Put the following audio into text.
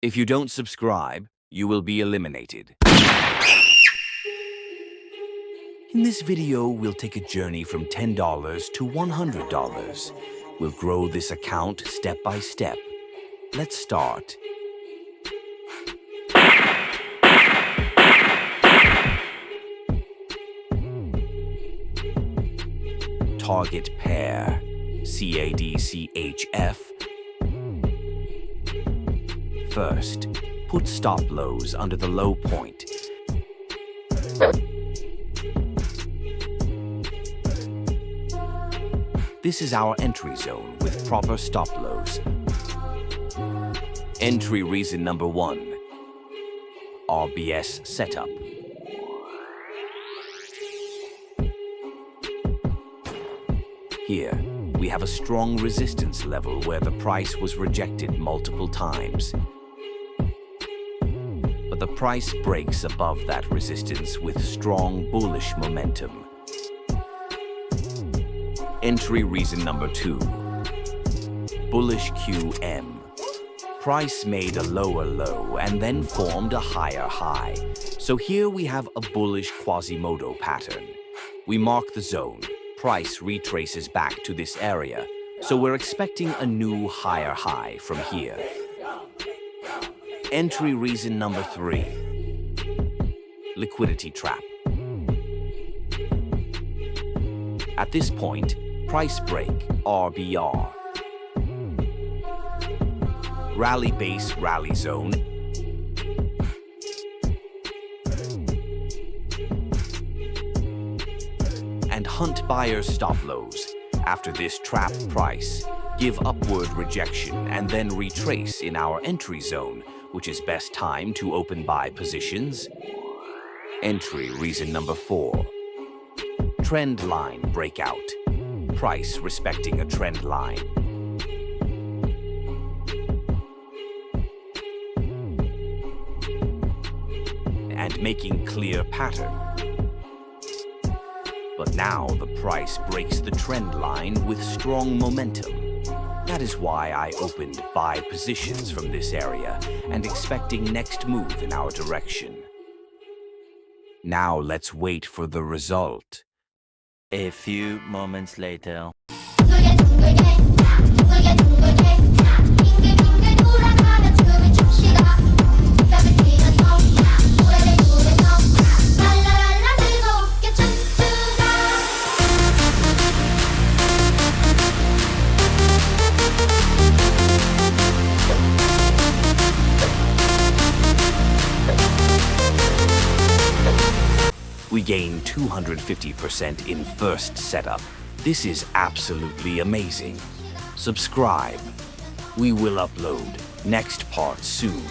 If you don't subscribe, you will be eliminated. In this video, we'll take a journey from $10 to $100. We'll grow this account step by step. Let's start. Target pair, CADCHF. First, put stop lows under the low point. This is our entry zone with proper stop lows. Entry reason number 1, RBS setup. Here, we have a strong resistance level where the price was rejected multiple times. But the price breaks above that resistance with strong bullish momentum. Entry reason number 2, bullish QM. Price made a lower low and then formed a higher high. So here we have a bullish Quasimodo pattern. We mark the zone. Price retraces back to this area, so we're expecting a new higher high from here. Entry reason number 3, liquidity trap. At this point, price break, RBR. Rally base, rally zone. And hunt buyer stop lows. After this trap price, give upward rejection and then retrace in our entry zone, which is best time to open buy positions. Entry reason number 4, trend line breakout. Price respecting a trend line. And making clear pattern. But now the price breaks the trend line with strong momentum. That is why I opened buy positions from this area and expecting next move in our direction. Now let's wait for the result. A few moments later. We gain 250% in first setup. This is absolutely amazing. Subscribe. We will upload next part soon.